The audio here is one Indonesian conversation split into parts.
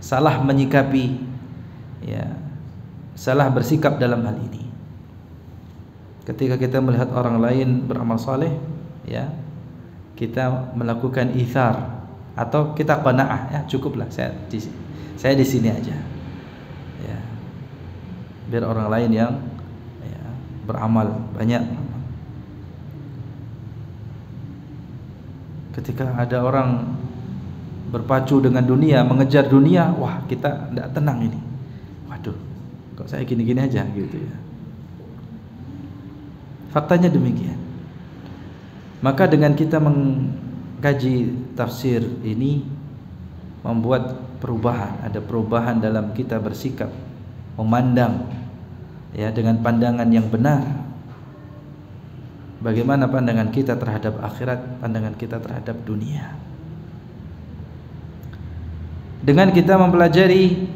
salah menyikapi, ya, salah bersikap dalam hal ini. Ketika kita melihat orang lain beramal saleh, ya, kita melakukan ithar atau kita qanaah, ya cukuplah saya di sini aja, ya, biar orang lain yang, ya, beramal banyak. Ketika ada orang berpacu dengan dunia, mengejar dunia, wah kita tidak tenang ini. Waduh, kok saya gini-gini aja gitu ya. Faktanya demikian. Maka dengan kita mengkaji tafsir ini membuat perubahan, ada perubahan dalam kita bersikap, memandang, ya, dengan pandangan yang benar. Bagaimana pandangan kita terhadap akhirat, pandangan kita terhadap dunia. Dengan kita mempelajari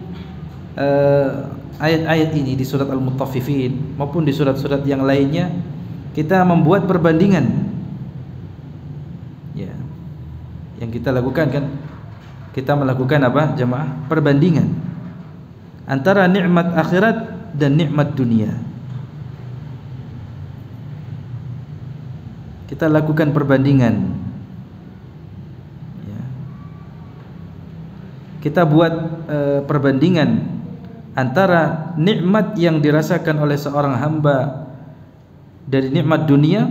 ayat-ayat ini di surat Al-Mutaffifin maupun di surat-surat yang lainnya, kita membuat perbandingan, ya. Yang kita lakukan kan, kita melakukan apa jemaah? Perbandingan antara nikmat akhirat dan nikmat dunia. Kita lakukan perbandingan, ya. Kita buat perbandingan antara nikmat yang dirasakan oleh seorang hamba dari nikmat dunia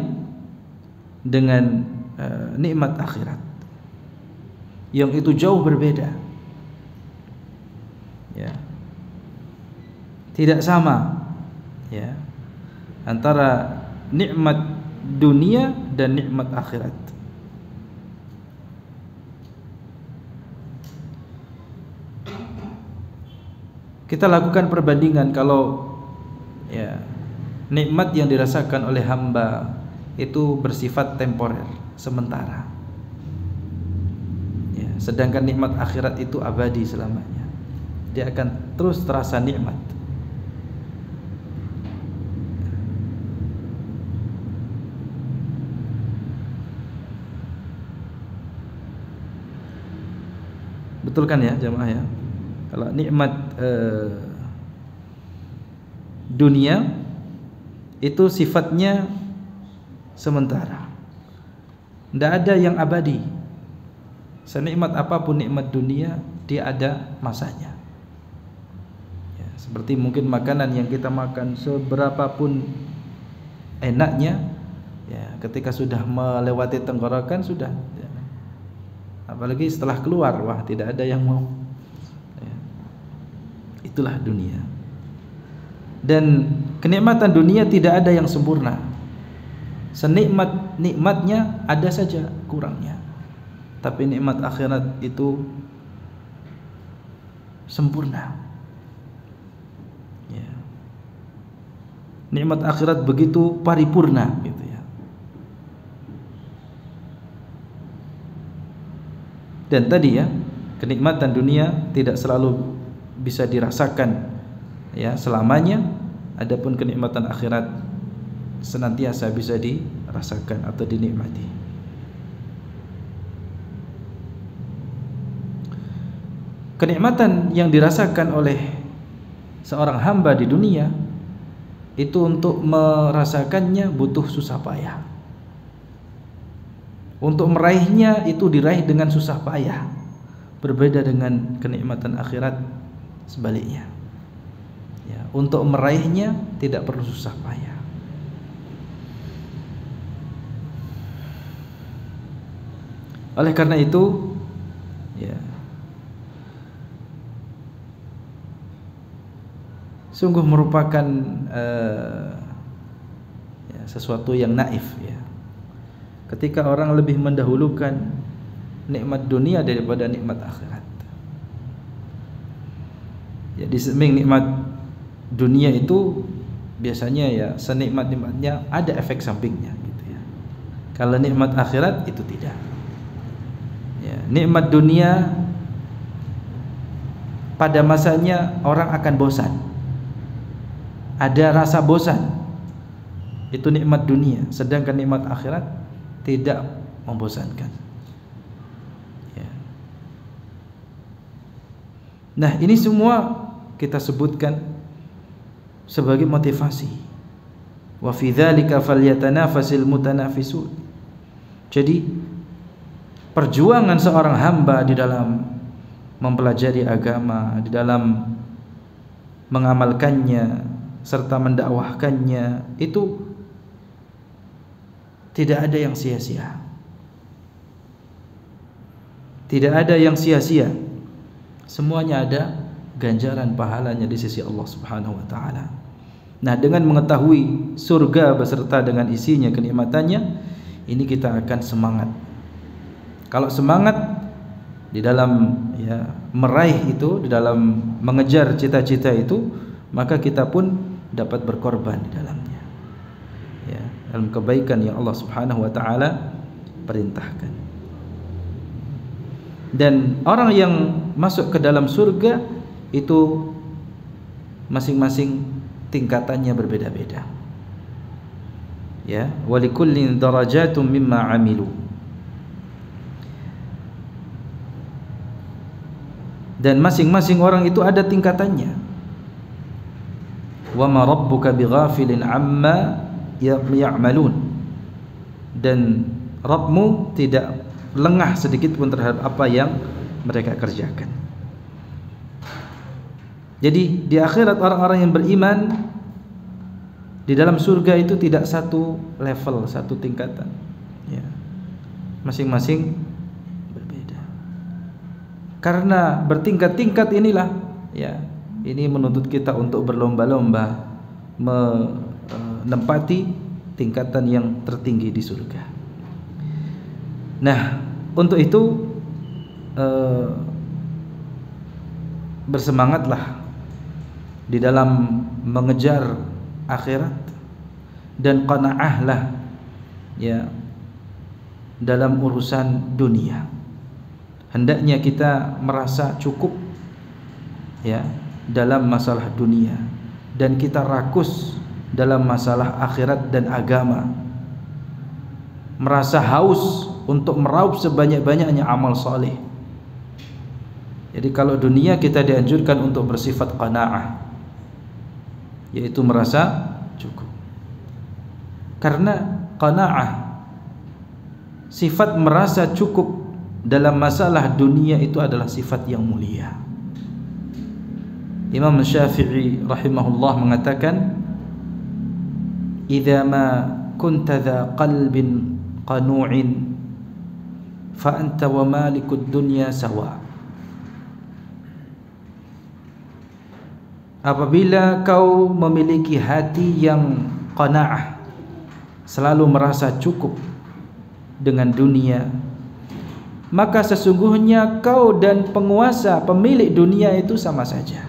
dengan nikmat akhirat, yang itu jauh berbeda, ya, tidak sama, ya, antara nikmat dunia dan nikmat akhirat. Kita lakukan perbandingan kalau, ya, nikmat yang dirasakan oleh hamba itu bersifat temporer, sementara, ya, sedangkan nikmat akhirat itu abadi selamanya. Dia akan terus terasa nikmat. Betul kan ya jemaah ya? Kalau nikmat dunia itu sifatnya sementara, tidak ada yang abadi. Senikmat apapun nikmat dunia, dia ada masanya, ya, seperti mungkin makanan yang kita makan seberapapun enaknya, ya, ketika sudah melewati tenggorokan sudah, ya. Apalagi setelah keluar, wah tidak ada yang mau, ya. Itulah dunia. Dan kenikmatan dunia tidak ada yang sempurna. Senikmat-nikmatnya ada saja kurangnya. Tapi nikmat akhirat itu sempurna, ya. Nikmat akhirat begitu paripurna gitu ya. Dan tadi ya, kenikmatan dunia tidak selalu bisa dirasakan, ya, selamanya. Adapun kenikmatan akhirat senantiasa bisa dirasakan atau dinikmati. Kenikmatan yang dirasakan oleh seorang hamba di dunia itu untuk merasakannya butuh susah payah. Untuk meraihnya itu diraih dengan susah payah. Berbeda dengan kenikmatan akhirat sebaliknya. Ya, untuk meraihnya tidak perlu susah payah. Oleh karena itu, ya, sungguh merupakan ya, sesuatu yang naif, ya, ketika orang lebih mendahulukan nikmat dunia daripada nikmat akhirat. Ya, di samping nikmat dunia itu biasanya ya senikmat-nikmatnya ada efek sampingnya gitu ya. Kalau nikmat akhirat itu tidak. Ya, nikmat dunia pada masanya orang akan bosan. Ada rasa bosan. Itu nikmat dunia, sedangkan nikmat akhirat tidak membosankan. Ya. Nah, ini semua kita sebutkan sebagai motivasi. Wa fi dzalika falyatanafasil mutanafisun. Jadi perjuangan seorang hamba di dalam mempelajari agama, di dalam mengamalkannya serta mendakwahkannya itu tidak ada yang sia-sia. Tidak ada yang sia-sia. Semuanya ada ganjaran pahalanya di sisi Allah Subhanahu wa taala. Nah, dengan mengetahui surga beserta dengan isinya, kenikmatannya, ini kita akan semangat. Kalau semangat di dalam meraih itu, di dalam mengejar cita-cita itu, maka kita pun dapat berkorban di dalamnya. Ya, dalam kebaikan yang Allah Subhanahu wa taala perintahkan. Dan orang yang masuk ke dalam surga itu masing-masing tingkatannya berbeda-beda. Ya, walikullin darajatum mimma amilu. Dan masing-masing orang itu ada tingkatannya. Wa ma rabbuka bighafilin amma ya'malun. Dan Rabbmu tidak lengah sedikit pun terhadap apa yang mereka kerjakan. Jadi di akhirat orang-orang yang beriman di dalam surga itu tidak satu level, satu tingkatan. Ya. Masing-masing berbeda. Karena bertingkat-tingkat inilah, ya, ini menuntut kita untuk berlomba-lomba menempati tingkatan yang tertinggi di surga. Nah, untuk itu bersemangatlah di dalam mengejar akhirat dan qanaahlah ya dalam urusan dunia. Hendaknya kita merasa cukup ya dalam masalah dunia dan kita rakus dalam masalah akhirat dan agama. Merasa haus untuk meraup sebanyak-banyaknya amal saleh. Jadi kalau dunia kita dianjurkan untuk bersifat qanaah, yaitu merasa cukup. Karena qanaah, sifat merasa cukup dalam masalah dunia itu adalah sifat yang mulia. Imam Syafi'i rahimahullah mengatakan, "Idza ma kunta dza qalbin qanu'in fa anta wa malikud dunya sawa." Apabila kau memiliki hati yang qanaah, selalu merasa cukup dengan dunia, maka sesungguhnya kau dan penguasa, pemilik dunia itu sama saja.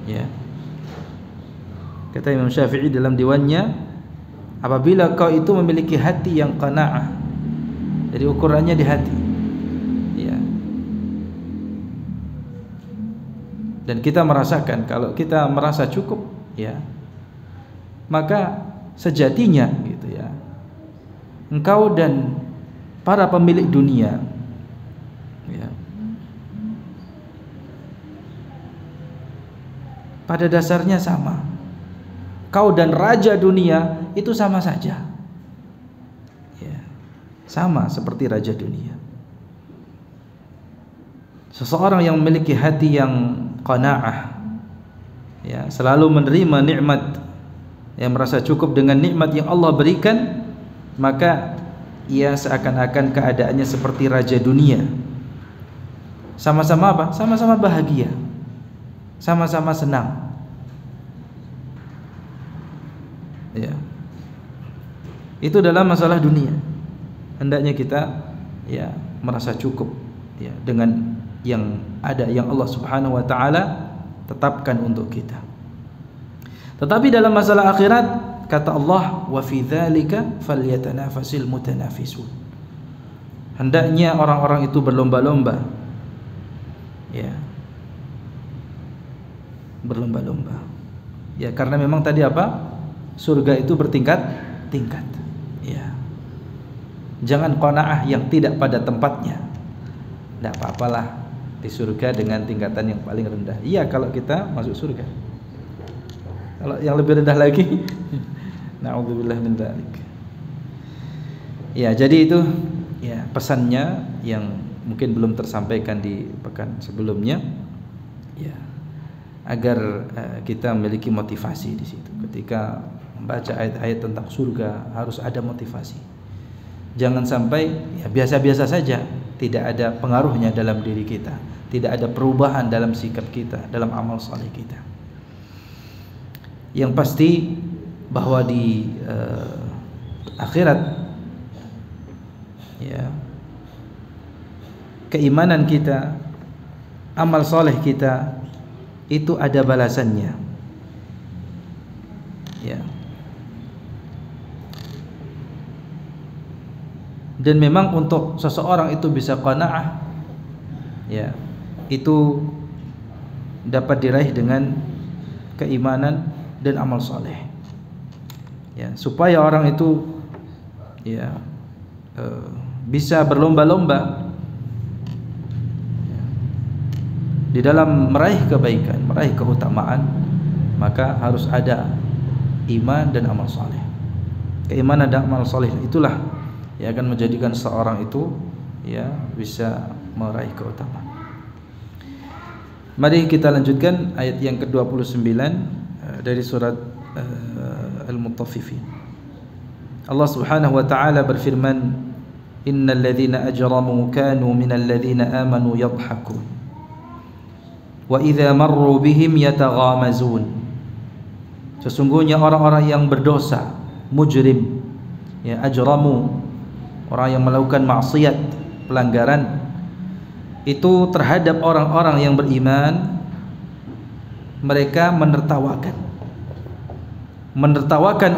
Ya. Kata Imam Syafi'i dalam diwannya, apabila kau itu memiliki hati yang qanaah, jadi ukurannya di hati. Ya. Dan kita merasakan kalau kita merasa cukup, ya, maka sejatinya gitu ya, engkau dan para pemilik dunia ya, pada dasarnya sama. Kau dan raja dunia itu sama saja ya, sama seperti raja dunia. Seseorang yang memiliki hati yang qanaah ya, selalu menerima nikmat, yang merasa cukup dengan nikmat yang Allah berikan, maka ia seakan-akan keadaannya seperti raja dunia. Sama-sama apa? Sama-sama bahagia, sama-sama senang. Ya. Itu dalam masalah dunia. Hendaknya kita ya merasa cukup ya dengan yang ada, yang Allah Subhanahu wa taala tetapkan untuk kita. Tetapi dalam masalah akhirat kata Allah, wa fi dzalika falyatanafasil mutanafisun. Hendaknya orang-orang itu berlomba-lomba. Ya. Berlomba-lomba. Ya, karena memang tadi apa? Surga itu bertingkat-tingkat. Ya. Jangan qanaah yang tidak pada tempatnya. tidak apa-apalah di surga dengan tingkatan yang paling rendah. Iya kalau kita masuk surga. Kalau yang lebih rendah lagi, na'udzubillah min dzalik. Ya, jadi itu ya pesannya yang mungkin belum tersampaikan di pekan sebelumnya. Ya, agar kita memiliki motivasi di situ. Ketika membaca ayat-ayat tentang surga harus ada motivasi. Jangan sampai ya biasa-biasa saja, tidak ada pengaruhnya dalam diri kita, tidak ada perubahan dalam sikap kita, dalam amal saleh kita. Yang pasti bahwa di akhirat ya keimanan kita, amal saleh kita itu ada balasannya. Ya. Dan memang untuk seseorang itu bisa qanaah, ya, itu dapat diraih dengan keimanan dan amal saleh. Ya, supaya orang itu ya bisa berlomba-lomba ya, di dalam meraih kebaikan, meraih keutamaan, maka harus ada iman dan amal saleh. Keimanan dan amal saleh itulah yang akan menjadikan seorang itu ya bisa meraih keutamaan. Mari kita lanjutkan ayat yang ke-29 dari surat Al-Mutaffifin. Allah Subhanahu wa taala berfirman, "Innal ladzina ajramu kanu minal ladzina amanu yadhhakun wa idza marru bihim yataghamazun." Sesungguhnya orang-orang yang berdosa, mujrim, ya ajramu, orang yang melakukan maksiat, pelanggaran, itu terhadap orang-orang yang beriman, mereka menertawakan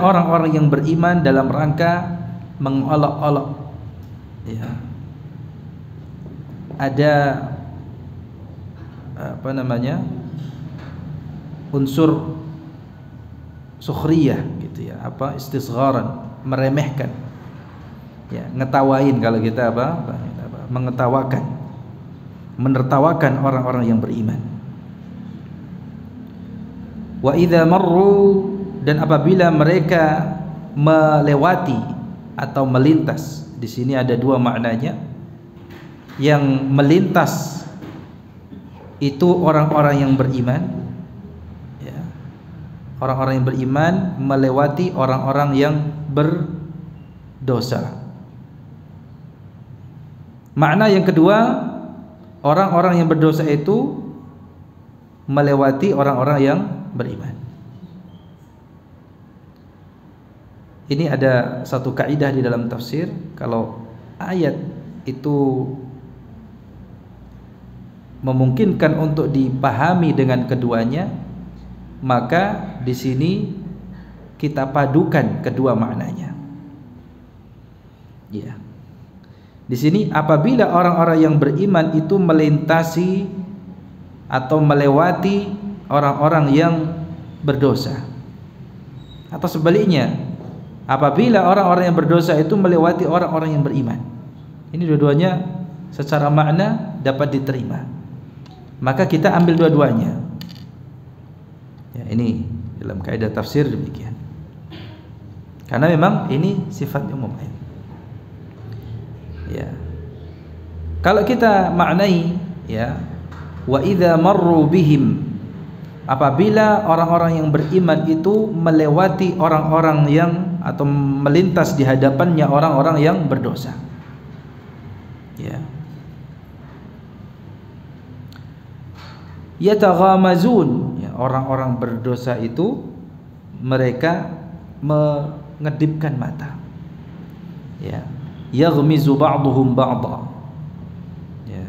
orang-orang yang beriman dalam rangka mengolok-olok. Ya. Ada unsur sukhriyah gitu ya, istisgharan, meremehkan. Ya, ngetawain kalau kita mengetawakan, menertawakan orang-orang yang beriman. Wa idza marru, dan apabila mereka melewati atau melintas. Di sini ada dua maknanya. Yang melintas itu orang-orang yang beriman, ya. Orang-orang yang beriman melewati orang-orang yang berdosa. Makna yang kedua, orang-orang yang berdosa itu melewati orang-orang yang beriman. Ini ada satu kaidah di dalam tafsir, kalau ayat itu memungkinkan untuk dipahami dengan keduanya, maka di sini kita padukan kedua maknanya. Ya. Di sini apabila orang-orang yang beriman itu melintasi atau melewati orang-orang yang berdosa, atau sebaliknya, apabila orang-orang yang berdosa itu melewati orang-orang yang beriman. Ini dua-duanya secara makna dapat diterima. Maka kita ambil dua-duanya. Ya, ini dalam kaidah tafsir demikian. Karena memang ini sifat umum. Ya. Kalau kita maknai ya, wa idza marru bihim, apabila orang-orang yang beriman itu melewati orang-orang yang atau melintas di hadapannya orang-orang yang berdosa. Ya. Yataghamazun, ya, orang-orang berdosa itu mereka mengedipkan mata. Ya. Yaghmizu ba'duhum ba'dha. Ya.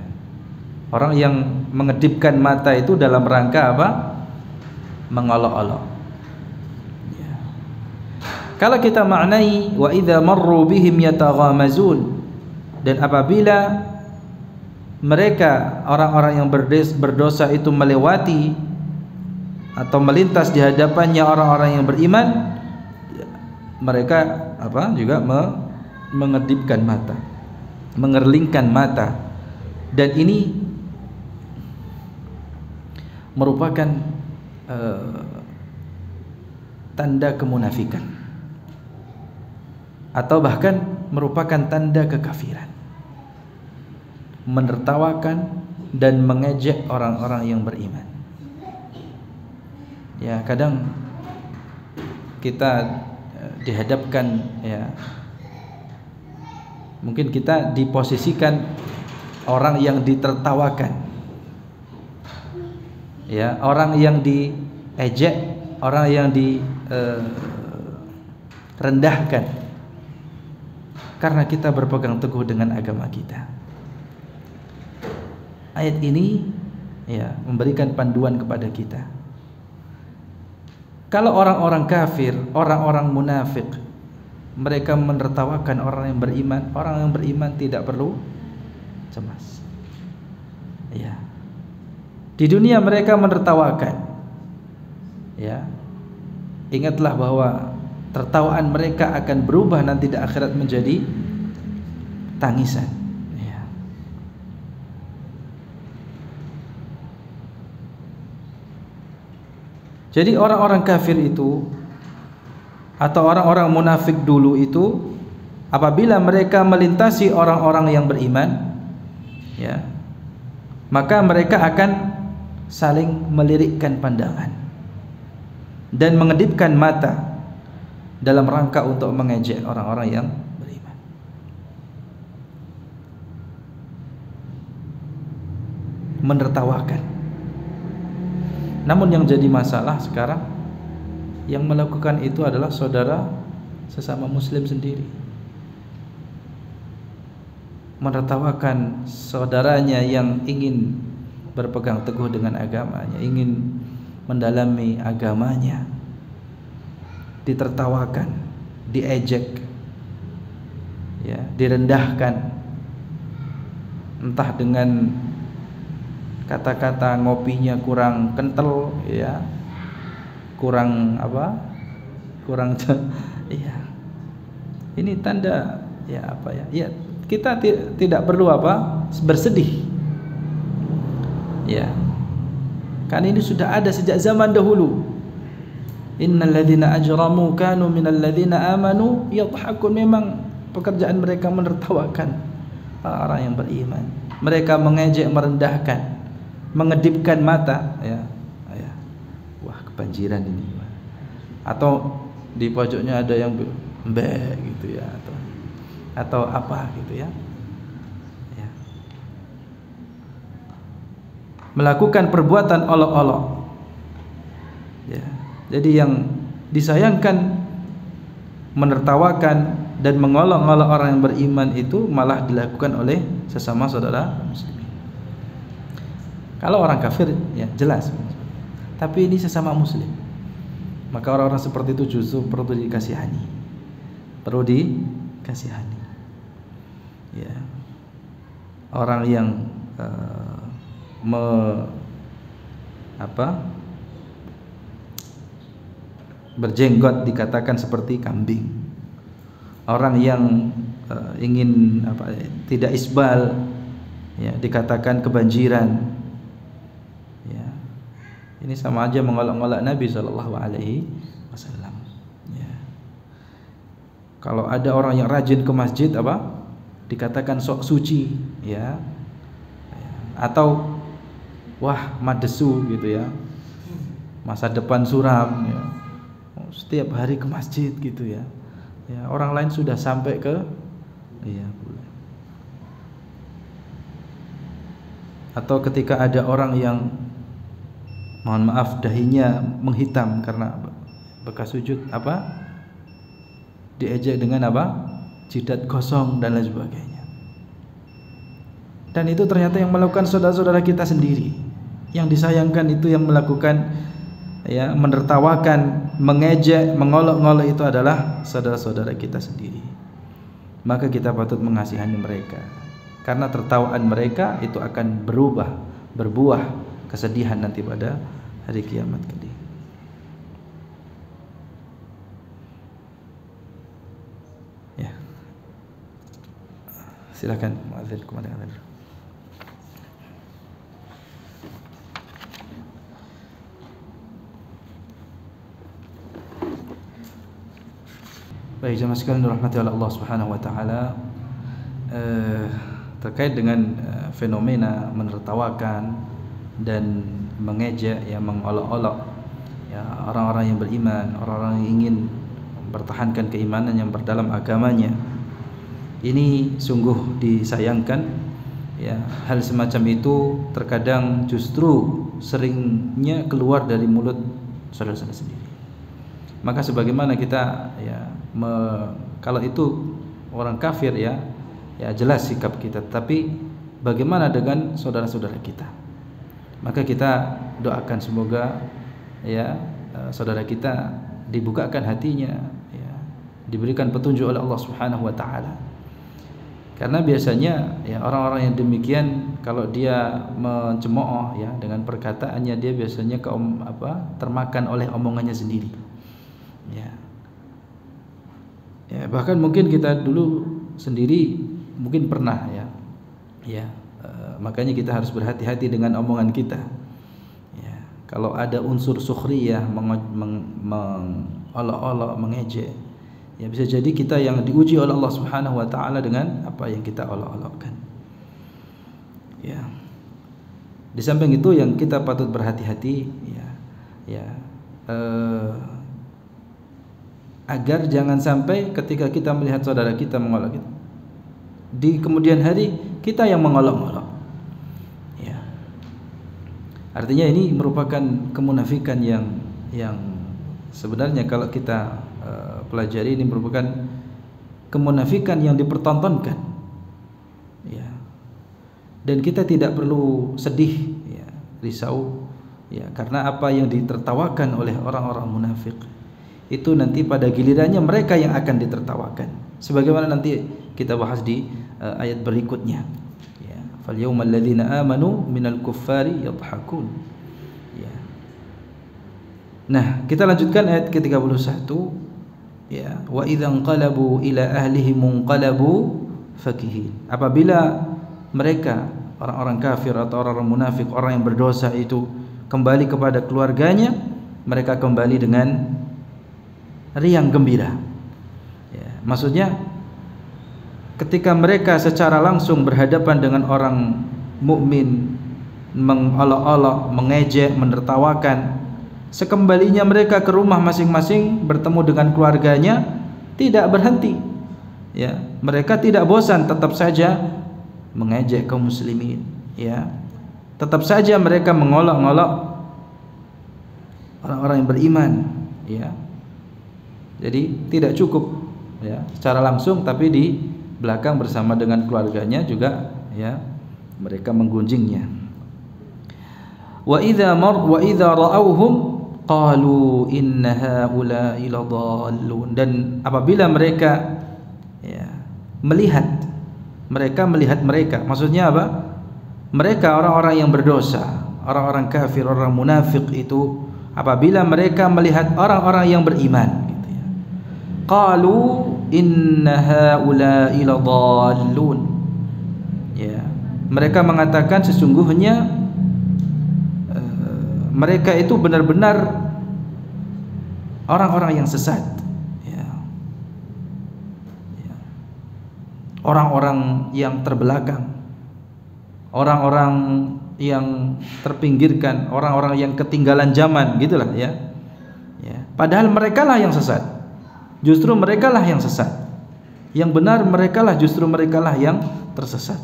Orang yang mengedipkan mata itu dalam rangka apa? Mengolok-olok. Ya. Kalau kita maknai wa idza marru bihim yataghamazun, dan apabila mereka orang-orang yang berdosa itu melewati atau melintas di hadapannya orang-orang yang beriman, mereka juga mengedipkan mata, mengerlingkan mata, Dan ini merupakan tanda kemunafikan, atau bahkan merupakan tanda kekafiran, menertawakan dan mengejek orang-orang yang beriman. Ya, kadang kita dihadapkan, ya, mungkin kita diposisikan orang yang ditertawakan, ya, orang yang diejek, orang yang direndahkan, karena kita berpegang teguh dengan agama kita. Ayat ini, ya, memberikan panduan kepada kita. Kalau orang-orang kafir, orang-orang munafik, mereka menertawakan orang yang beriman tidak perlu cemas. Ya. Di dunia mereka menertawakan. Ya. Ingatlah bahwa tertawaan mereka akan berubah nanti di akhirat menjadi tangisan. Ya. Jadi orang-orang kafir itu atau orang-orang munafik dulu itu, apabila mereka melintasi orang-orang yang beriman, ya, maka mereka akan saling melirikkan pandangan dan mengedipkan mata dalam rangka untuk mengejek orang-orang yang beriman. Menertawakan. Namun yang jadi masalah sekarang, yang melakukan itu adalah saudara sesama muslim sendiri. Menertawakan saudaranya yang ingin berpegang teguh dengan agamanya, ingin mendalami agamanya, ditertawakan, diejek, ya, direndahkan, entah dengan kata-kata ngopinya kurang kental, ya, kurang apa, kurang ya. Ini tanda, ya, apa ya, ya, kita tidak perlu apa bersedih, ya, karena ini sudah ada sejak zaman dahulu. Innal ladzina ajramu kanu minal ladzina amanu yadhhakun. Memang pekerjaan mereka menertawakan orang yang beriman. Mereka mengejek, merendahkan, mengedipkan mata, ya, ya. Wah, kebanjiran ini. Atau di pojoknya ada yang mbek gitu, ya, atau apa gitu, ya. Ya. Melakukan perbuatan olok-olok. Ya. Jadi yang disayangkan, menertawakan dan mengolok-olok orang yang beriman itu malah dilakukan oleh sesama saudara muslim. Kalau orang kafir, ya jelas, tapi ini sesama muslim, maka orang-orang seperti itu justru perlu dikasihani, perlu dikasihani. Ya, orang yang berjenggot dikatakan seperti kambing. Orang yang ingin tidak isbal, ya, dikatakan kebanjiran. Ya. Ini sama aja mengolok-olok Nabi SAW. Ya. Kalau ada orang yang rajin ke masjid, dikatakan sok suci, ya. Atau wah, madesu gitu, ya, masa depan suram, ya, setiap hari ke masjid gitu, ya. Ya, orang lain sudah sampai ke, iya, atau ketika ada orang yang, mohon maaf, dahinya menghitam karena bekas sujud, diejek dengan jidat gosong dan lain sebagainya. Dan itu ternyata yang melakukan saudara-saudara kita sendiri. Yang disayangkan itu yang melakukan, ya, menertawakan, mengejek, mengolok-ngolok itu adalah saudara-saudara kita sendiri. Maka kita patut mengasihani mereka, karena tertawaan mereka itu akan berbuah kesedihan nanti pada hari kiamat kelak. Ya. Silakan muadzin, kemana? Baik, jemaah sekalian dirahmati oleh Allah Subhanahu wa taala, terkait dengan fenomena menertawakan dan mengejek, ya, mengolok-olok, ya, orang-orang yang beriman, orang-orang yang ingin mempertahankan keimanan yang berdalam agamanya. Ini sungguh disayangkan, ya. Hal semacam itu terkadang justru seringnya keluar dari mulut saudara-saudara sendiri. Maka sebagaimana kita, ya, kalau itu orang kafir, ya jelas sikap kita. Tapi bagaimana dengan saudara-saudara kita? Maka kita doakan semoga, ya, saudara kita dibukakan hatinya, ya, diberikan petunjuk oleh Allah Subhanahu wa taala. Karena biasanya, ya, orang-orang yang demikian kalau dia mencemooh, ya, dengan perkataannya, dia biasanya termakan oleh omongannya sendiri. Ya, bahkan mungkin kita dulu sendiri mungkin pernah, makanya kita harus berhati-hati dengan omongan kita. Ya, kalau ada unsur sukhriyah, mengolok-olok, mengejek, ya, bisa jadi kita yang diuji oleh Allah Subhanahu wa taala dengan apa yang kita olok-olokkan. Ya. Di samping itu yang kita patut berhati-hati, agar jangan sampai ketika kita melihat saudara kita mengolok kita, di kemudian hari kita yang mengolok-olok. Ya. Artinya ini merupakan kemunafikan yang sebenarnya kalau kita pelajari, ini merupakan kemunafikan yang dipertontonkan. Ya. Dan kita tidak perlu sedih, ya, risau, ya, karena apa yang ditertawakan oleh orang-orang munafik itu nanti pada gilirannya mereka yang akan ditertawakan. Sebagaimana nanti kita bahas di ayat berikutnya. Ya, fal yawmal ladzina amanu minal kuffari yadhakun. Ya. Nah, kita lanjutkan ayat ke-31. Ya, wa idzan qalabu ila ahlihim munqalabu fakihin. Apabila mereka, orang-orang kafir atau orang-orang munafik, orang yang berdosa itu kembali kepada keluarganya, mereka kembali dengan riang gembira. Ya, maksudnya ketika mereka secara langsung berhadapan dengan orang mukmin, mengolok-olok, mengejek, menertawakan, sekembalinya mereka ke rumah masing-masing bertemu dengan keluarganya, tidak berhenti. Ya, mereka tidak bosan, tetap saja mengejek kaum muslimin. Ya, tetap saja mereka mengolok-olok orang-orang yang beriman. Ya. Jadi tidak cukup, ya, secara langsung, tapi di belakang bersama dengan keluarganya juga, ya, mereka menggunjingnya. Wa idza ra'awhum qalu inna haula'i ladallun. Dan apabila mereka, ya, melihat mereka, maksudnya apa? Mereka orang-orang yang berdosa, orang-orang kafir, orang munafik itu, apabila mereka melihat orang-orang yang beriman, qalu inna haula'i ladallun. Ya, mereka mengatakan sesungguhnya mereka itu benar-benar orang-orang yang sesat. Ya. Ya. Orang-orang yang terbelakang, orang-orang yang terpinggirkan, orang-orang yang ketinggalan zaman, gitulah, ya. Ya. Padahal merekalah yang sesat. Justru merekalah yang sesat. Yang benar merekalah, justru merekalah yang tersesat.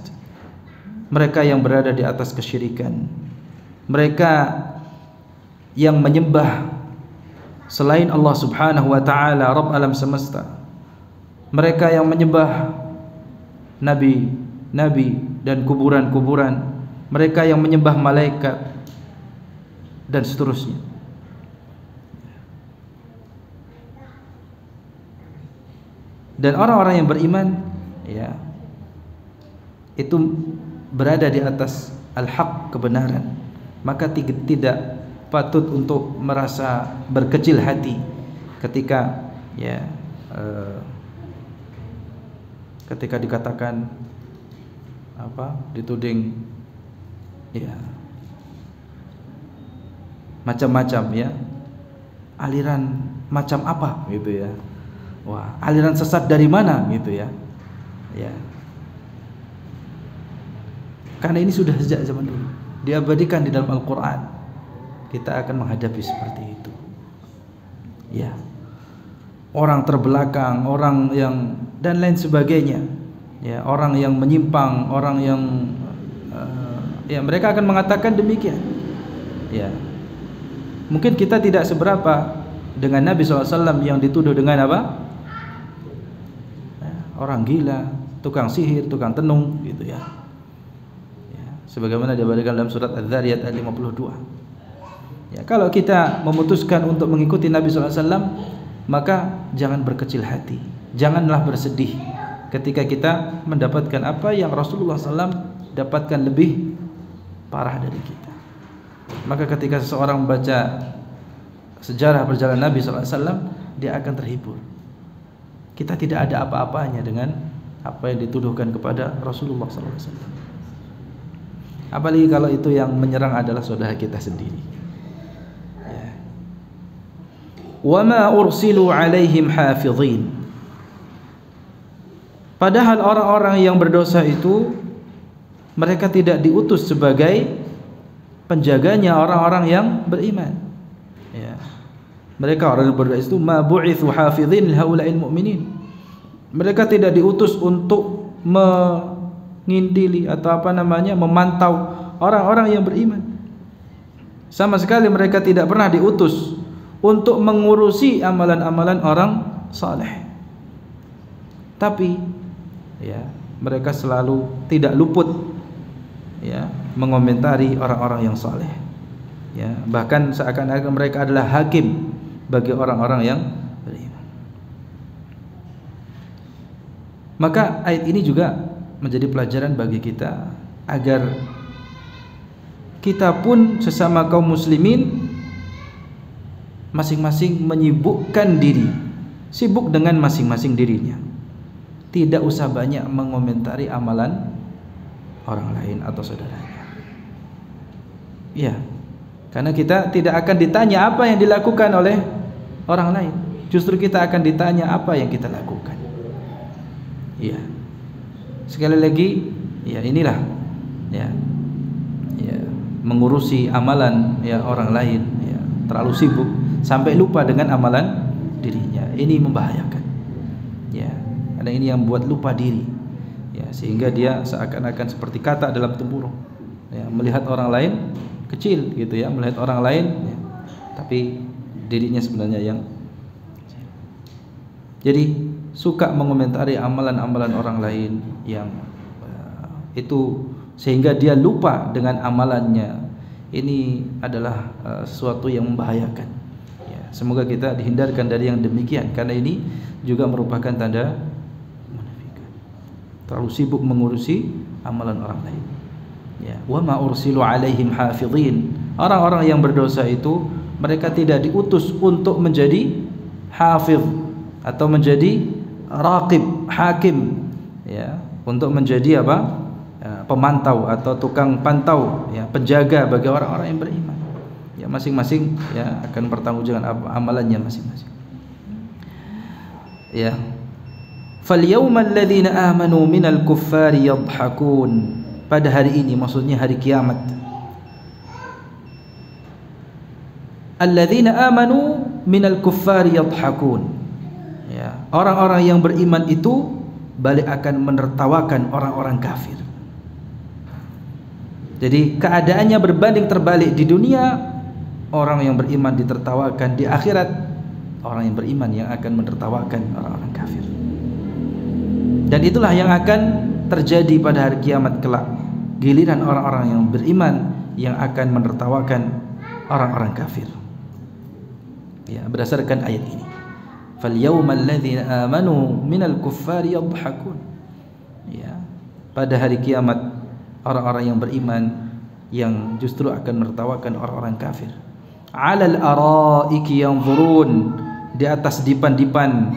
Mereka yang berada di atas kesyirikan. Mereka yang menyembah selain Allah Subhanahu wa taala, Rabb alam semesta. Mereka yang menyembah nabi dan kuburan-kuburan. Mereka yang menyembah malaikat dan seterusnya. Dan orang-orang yang beriman, ya, itu berada di atas al-haq, kebenaran. Maka tidak patut untuk merasa berkecil hati ketika, ya, ketika dikatakan dituding, ya, macam-macam, ya, aliran macam apa gitu, ya. Wah, aliran sesat dari mana gitu ya. Ya. Karena ini sudah sejak zaman dulu diabadikan di dalam Al-Qur'an. Kita akan menghadapi seperti itu. Ya. Orang terbelakang, orang yang dan lain sebagainya. Ya, orang yang menyimpang, orang yang ya mereka akan mengatakan demikian. Ya. Mungkin kita tidak seberapa dengan Nabi SAW yang dituduh dengan apa? Orang gila, tukang sihir, tukang tenung gitu ya. Sebagaimana diabadikan dalam surat Az-Zariyat ayat 52. Ya, kalau kita memutuskan untuk mengikuti Nabi SAW, maka jangan berkecil hati, janganlah bersedih ketika kita mendapatkan apa yang Rasulullah SAW dapatkan lebih parah dari kita. Maka ketika seseorang membaca sejarah perjalanan Nabi SAW, dia akan terhibur. Kita tidak ada apa-apanya dengan apa yang dituduhkan kepada Rasulullah SAW. Apalagi kalau itu yang menyerang adalah saudara kita sendiri. Wa ma ursilu alaihim hafizin. Padahal orang-orang yang berdosa itu mereka tidak diutus sebagai penjaganya orang-orang yang beriman. Ya. Mereka orang yang berdosa itu ma bu'itsu hafizin li haula'il mu'minin. Mereka tidak diutus untuk mengintili atau memantau orang-orang yang beriman. Sama sekali mereka tidak pernah diutus untuk mengurusi amalan-amalan orang saleh. Tapi ya, mereka selalu tidak luput ya mengomentari orang-orang yang saleh. Ya, bahkan seakan-akan mereka adalah hakim bagi orang-orang yang beriman. Maka ayat ini juga menjadi pelajaran bagi kita agar kita pun sesama kaum muslimin masing-masing menyibukkan diri, sibuk dengan masing-masing dirinya. Tidak usah banyak mengomentari amalan orang lain atau saudaranya. Ya, karena kita tidak akan ditanya apa yang dilakukan oleh orang lain. Justru kita akan ditanya apa yang kita lakukan. Ya. Sekali lagi, ya inilah ya. Ya, mengurusi amalan ya orang lain, ya, terlalu sibuk sampai lupa dengan amalan dirinya. Ini membahayakan. Ya, karena ini yang membuat lupa diri. Ya, sehingga dia seakan-akan seperti kata dalam tempurung. Ya, melihat orang lain kecil gitu ya, melihat orang lain ya, tapi dirinya sebenarnya yang kecil. Jadi suka mengomentari amalan-amalan orang lain yang itu sehingga dia lupa dengan amalannya. Ini adalah sesuatu yang membahayakan. Ya, semoga kita dihindarkan dari yang demikian, karena ini juga merupakan tanda munafikan. Terlalu sibuk mengurusi amalan orang lain. Ya, wa ma ursilu alaihim hafizin. Orang-orang yang berdosa itu mereka tidak diutus untuk menjadi hafiz atau menjadi raqib, hakim, ya, untuk menjadi apa? Pemantau atau tukang pantau, ya, penjaga bagi orang-orang yang beriman. Ya, masing-masing ya akan bertanggung jawab amalannya masing-masing. Ya. Fal yawmal ladzina amanu minal kuffari yadhhakun. Pada hari ini, maksudnya hari kiamat. Alladzina amanu minal kuffari yadhhakun. Ya, orang-orang yang beriman itu balik akan menertawakan orang-orang kafir. Jadi keadaannya berbanding terbalik. Di dunia orang yang beriman ditertawakan, di akhirat orang yang beriman yang akan menertawakan orang-orang kafir. Dan itulah yang akan terjadi pada hari kiamat kelak. Giliran orang-orang yang beriman yang akan menertawakan orang-orang kafir. Ya, berdasarkan ayat ini. Fal yawmal ladzina amanu minal kuffari yadhhakun. Ya, pada hari kiamat orang-orang yang beriman yang justru akan menertawakan orang-orang kafir. 'Alal araiki yanzurun, di atas dipan-dipan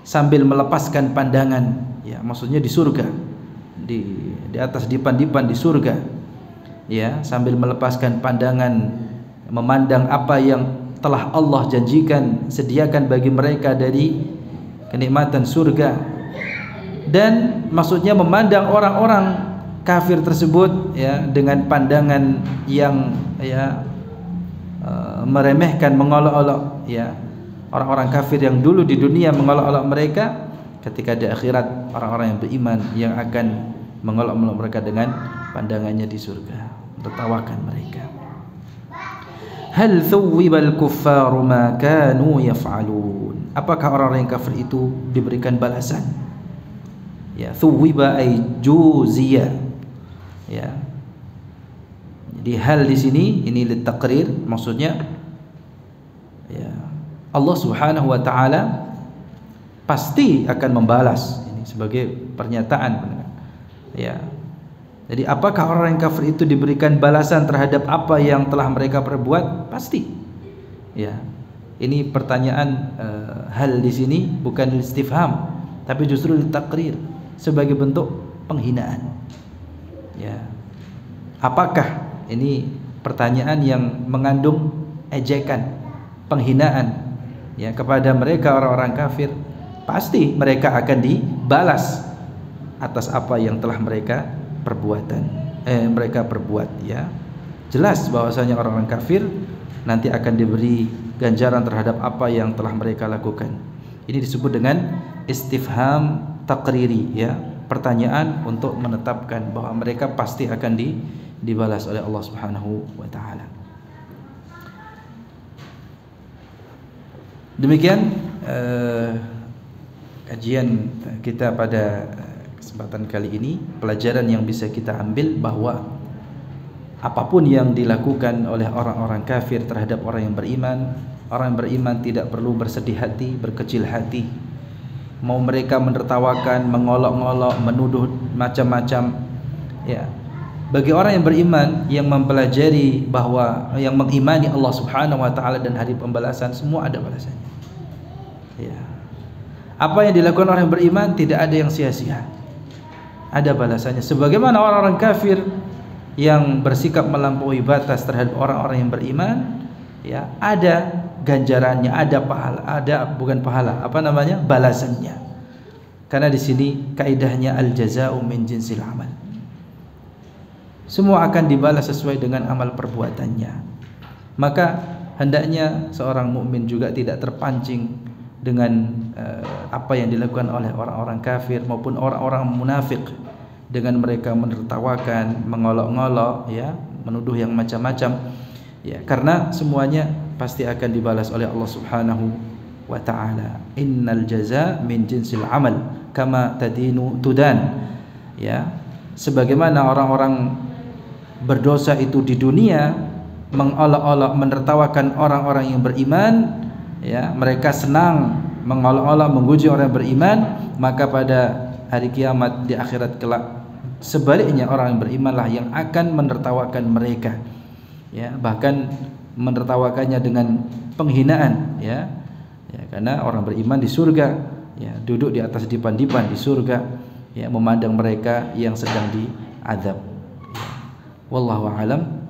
sambil melepaskan pandangan. Ya, maksudnya di surga. Di atas dipan-dipan di surga. Ya, sambil melepaskan pandangan memandang apa yang telah Allah janjikan sediakan bagi mereka dari kenikmatan surga, dan maksudnya memandang orang-orang kafir tersebut ya dengan pandangan yang ya meremehkan, mengolok-olok ya. Orang-orang kafir yang dulu di dunia mengolok-olok mereka, ketika di akhirat orang-orang yang beriman yang akan mengolok-olok mereka dengan pandangannya di surga, tertawakan mereka. Hal thuwibal kuffaru ma kanu yaf'alun. Apakah orang-orang yang kafir itu diberikan balasan? Ya, thuwiba ay juziya. Ya. Jadi hal di sini ini litaqrir, maksudnya ya Allah Subhanahu wa taala pasti akan membalas. Ini sebagai pernyataan. Ya. Jadi apakah orang yang kafir itu diberikan balasan terhadap apa yang telah mereka perbuat? Pasti. Ya. Ini pertanyaan hal di sini bukan istifham, tapi justru litaqrir, sebagai bentuk penghinaan. Ya. Apakah ini pertanyaan yang mengandung ejekan, penghinaan ya kepada mereka orang-orang kafir? Pasti mereka akan dibalas atas apa yang telah mereka perbuat ya. Jelas bahwasanya orang-orang kafir nanti akan diberi ganjaran terhadap apa yang telah mereka lakukan. Ini disebut dengan istifham taqriri ya, pertanyaan untuk menetapkan bahwa mereka pasti akan dibalas oleh Allah Subhanahu wa taala. Demikian kajian kita pada kesempatan kali ini. Pelajaran yang bisa kita ambil bahwa apapun yang dilakukan oleh orang-orang kafir terhadap orang yang beriman tidak perlu bersedih hati, berkecil hati. Mau mereka menertawakan, mengolok-ngolok, menuduh macam-macam ya. Bagi orang yang beriman, yang mempelajari bahwa yang mengimani Allah Subhanahu wa taala dan hari pembalasan, semua ada balasannya. Ya. Apa yang dilakukan orang yang beriman tidak ada yang sia-sia. Ada balasannya. Sebagaimana orang-orang kafir yang bersikap melampaui batas terhadap orang-orang yang beriman, ya, ada ganjarannya, ada pahala, balasannya. Karena di sini kaidahnya al-jazaa'u min jinsil amal. Semua akan dibalas sesuai dengan amal perbuatannya. Maka hendaknya seorang mukmin juga tidak terpancing dengan apa yang dilakukan oleh orang-orang kafir maupun orang-orang munafik, dengan mereka menertawakan, mengolok-ngolok ya, menuduh yang macam-macam ya, karena semuanya pasti akan dibalas oleh Allah Subhanahu wa taala. Innal jazaa min jinsil amal kama tadinu tudan. Ya, sebagaimana orang-orang berdosa itu di dunia mengolok-olok, menertawakan orang-orang yang beriman ya, mereka senang mengolok-olok, memuji orang yang beriman, maka pada hari kiamat di akhirat kelak sebaliknya, orang yang berimanlah yang akan menertawakan mereka ya, bahkan menertawakannya dengan penghinaan ya. Ya, karena orang beriman di surga ya, duduk di atas dipan-dipan di surga ya, memandang mereka yang sedang diazab. Wallahu a'lam.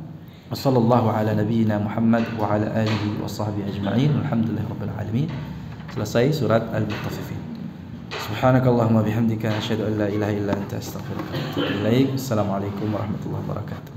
Wassallallahu ala nabiyyina Muhammad wa ala alihi washabbihi ajma'in. Alhamdulillahirabbil alamin. Selesai surat Al-Mutaffifin. Subhanakallahumma bihamdika asyhadu an la ilaha illa anta astaghfiruka wa atubu ilaik. Assalamualaikum warahmatullahi wabarakatuh.